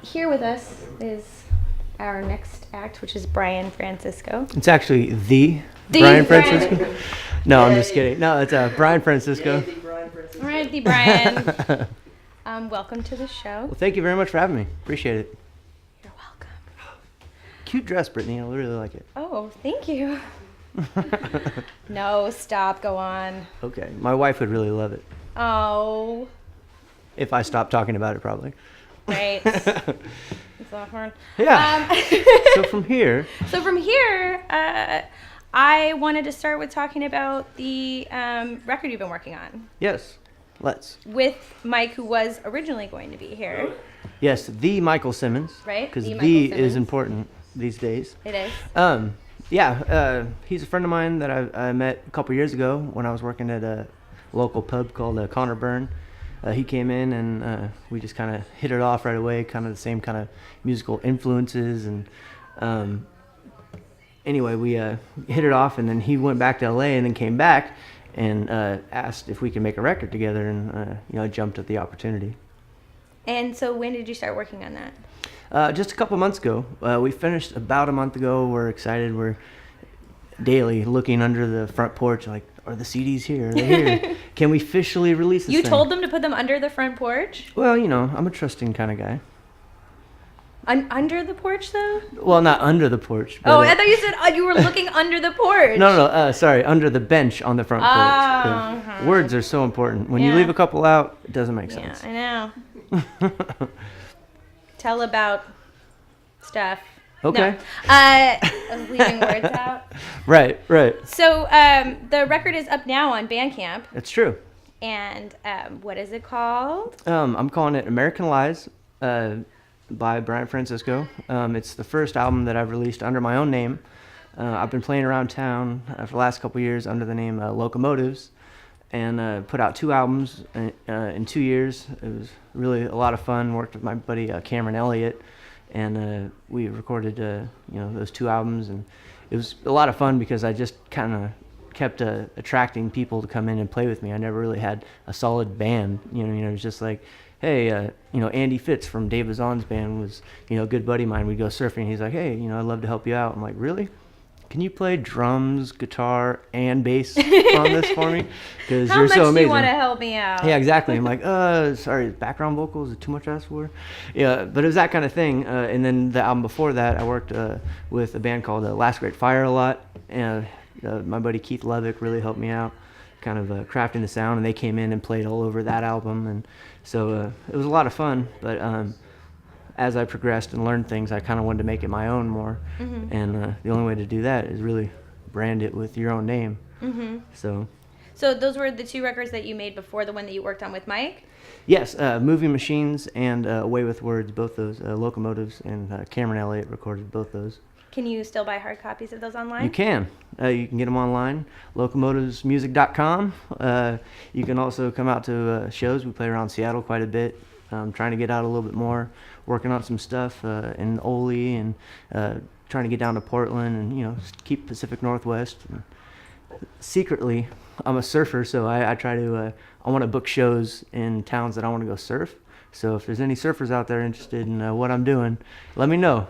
here with us is our next act, which is Bryan Francisco. It's actually the Bryan Francisco. No, I'm just kidding. No, it's Bryan Francisco. All right, the Bryan. Welcome to the show. Well, thank you very much for having me. Appreciate it. You're welcome. Cute dress, Brittany. I really like it. Oh, thank you. No, stop. Go on. Okay, my wife would really love it. Oh. If I stopped talking about it, probably. Right. It's awkward. Yeah. So from here, I wanted to start with talking about the record you've been working on. yes, let's. With Mike, who was originally going to be here. Yes, the Michael Simmons. Right, Because the the Michael Simmons. is important these days. It is. He's a friend of mine that I met a couple years ago when I was working at a local pub called Connor Byrne. He came in and we just kind of hit it off right away, kind of the same kind of musical influences. And anyway, we hit it off, and then he went back to LA and then came back and asked if we could make a record together. And, I jumped at the opportunity. And so when did you start working on that? Just a couple months ago. We finished about a month ago. We're excited. We're daily looking under the front porch like, are the CDs here? Are they here? Can we officially release this You thing? told them to put them under the front porch? Well, I'm a trusting kind of guy. Under the porch, though? Well, not under the porch. But, Oh, I thought you said you were looking under the porch. No, sorry, under the bench on the front porch. Oh, 'Cause words are so important. When you Yeah. leave a couple out, it doesn't make Yeah, sense. I know. Tell about stuff. Okay. No. I was leaving words out. Right. So the record is up now on Bandcamp. It's true. And what is it called? I'm calling it American Lies by Bryan Francisco. It's the first album that I've released under my own name. I've been playing around town for the last couple years under the name Locomotives, and put out 2 albums in 2 years. It was really a lot of fun. Worked with my buddy Cameron Elliott, and we recorded those 2 albums, and it was a lot of fun because I just kind of kept attracting people to come in and play with me. I never really had a solid band. It was just like, hey, Andy Fitz from Dave Bazan's band was, a good buddy of mine. We'd go surfing. He's like, hey, I'd love to help you out. I'm like, really? Can you play drums, guitar, and bass on this for me? Because you're so amazing. How much do you want to help me out? Yeah, exactly. I'm like, sorry, background vocals, is it too much to ask for? Yeah, but it was that kind of thing. And then the album before that, I worked with a band called Last Great Fire a lot. And my buddy Keith Levick really helped me out, kind of crafting the sound. And they came in and played all over that album. And so it was a lot of fun. But as I progressed and learned things, I kind of wanted to make it my own more. Mm-hmm. And the only way to do that is really brand it with your own name. Mm-hmm. So those were the 2 records that you made before the one that you worked on with Mike? Yes, Moving Machines and Away with Words, both those. Locomotives and Cameron Elliott recorded both those. Can you still buy hard copies of those online? You can. You can get them online, locomotivesmusic.com. You can also come out to shows. We play around Seattle quite a bit. Trying to get out a little bit more, working on some stuff in Ole, and trying to get down to Portland, and keep Pacific Northwest. And secretly, I'm a surfer, so I try to. I want to book shows in towns that I want to go surf. So if there's any surfers out there interested in what I'm doing, let me know.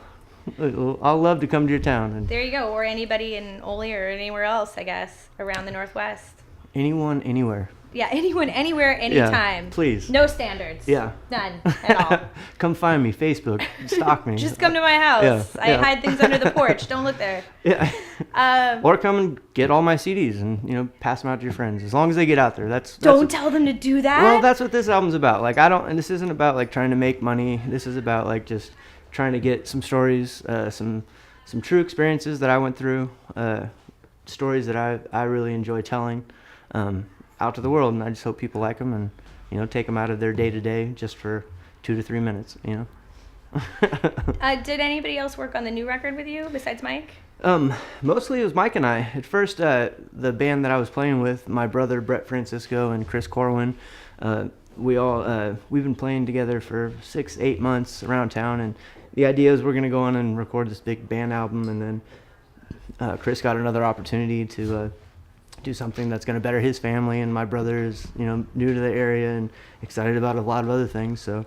I'll love to come to your town. And there you go, or anybody in Ole or anywhere else, I guess, around the Northwest. Anyone, anywhere. Yeah, anyone, anywhere, anytime. Yeah, please. No standards. Yeah. None at all. Come find me, Facebook, stalk me. Just come to my house. Yeah, I hide things under the porch. Don't look there. Yeah. Or come and get all my CDs and pass them out to your friends. As long as they get out there. Don't tell them to do that. Well, that's what this album's about. Like and this isn't about like trying to make money. This is about like just trying to get some stories, some true experiences that I went through, stories that I really enjoy telling. Out to the world, and I just hope people like them and take them out of their day-to-day just for 2 to 3 minutes. Did anybody else work on the new record with you besides Mike? Mostly it was Mike and I. At first, the band that I was playing with, my brother Brett Francisco and Chris Corwin, we've been playing together for 6-8 months around town, and the idea is we're gonna go on and record this big band album, and then Chris got another opportunity to do something that's going to better his family, and my brother is new to the area and excited about a lot of other things, so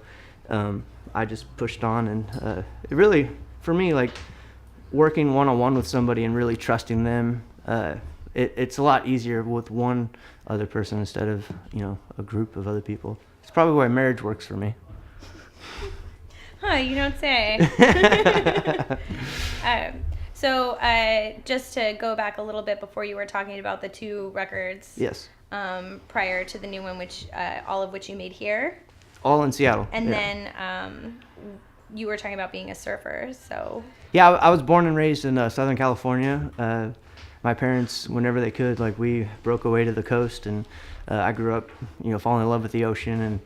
I just pushed on, and it really, for me, like working one-on-one with somebody and really trusting them, it's a lot easier with one other person instead of, a group of other people. It's probably why marriage works for me. Huh, you don't say. So just to go back a little bit before, you were talking about the 2 records. Yes. Prior to the new one, which all of which you made here. All in Seattle. And yeah. then you were talking about being a surfer, so. Yeah, I was born and raised in Southern California. My parents, whenever they could, like, we broke away to the coast, and I grew up, falling in love with the ocean, and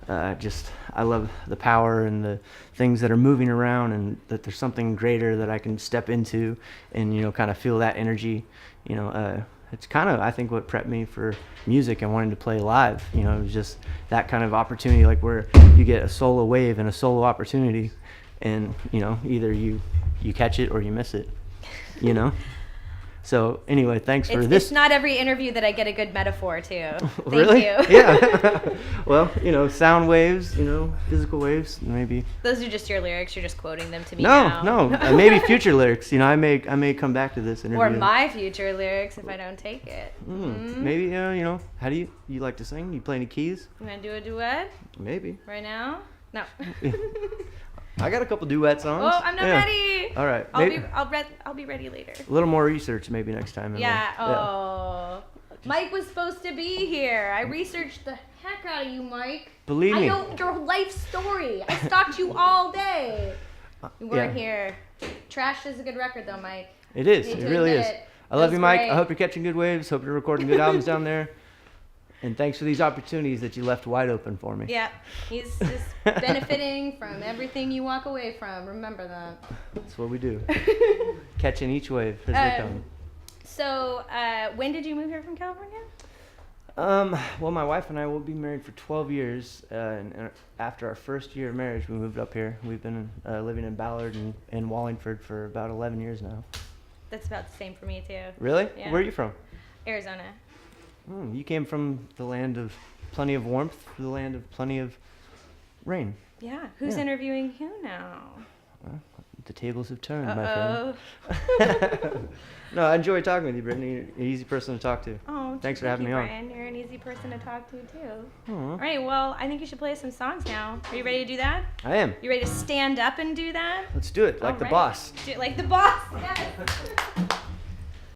I love the power and the things that are moving around, and that there's something greater that I can step into and, kind of feel that energy. It's kind of, I think, what prepped me for music and wanting to play live. It was just that kind of opportunity, like where you get a solo wave and a solo opportunity, and, either you catch it or you miss it, So anyway, thanks for this. It's not every interview that I get a good metaphor to. Really? Thank you. Yeah. Well, sound waves, physical waves, maybe. Those are just your lyrics. You're just quoting them to me now. No. Maybe future lyrics. I may come back to this interview. Or my future lyrics if I don't take it. Maybe, how do you like to sing? You play any keys? You want to do a duet? Maybe. Right now? No. I got a couple duet songs. Oh, I'm not ready. All right. I'll be ready later. A little more research maybe next time. Yeah. Oh. Mike was supposed to be here. I researched the heck out of you, Mike. Believe me. I know your life story. I stalked you all day. You weren't here. Trash is a good record, though, Mike. It is. It really is. I love you, Mike. Great. I hope you're catching good waves. Hope you're recording good albums down there. And thanks for these opportunities that you left wide open for me. Yeah, he's just benefiting from everything you walk away from. Remember that. That's what we do. Catching each wave as they come. So, when did you move here from California? Well, my wife and I will be married for 12 years. And after our first year of marriage, we moved up here. We've been living in Ballard and Wallingford for about 11 years now. That's about the same for me, too. Really? Yeah. Where are you from? Arizona. You came from the land of plenty of warmth to the land of plenty of rain. Yeah. Who's interviewing who now? Well, the tables have turned, my friend. No, I enjoy talking with you, Brittany. You're an easy person to talk to. Oh, thanks for having me Brian. on. You're an easy person to talk to, too. Aww. All right, well, I think you should play us some songs now. Are you ready to do that? I am. You ready to stand up and do that? Let's do it, like the boss. Do it like the boss. Yes.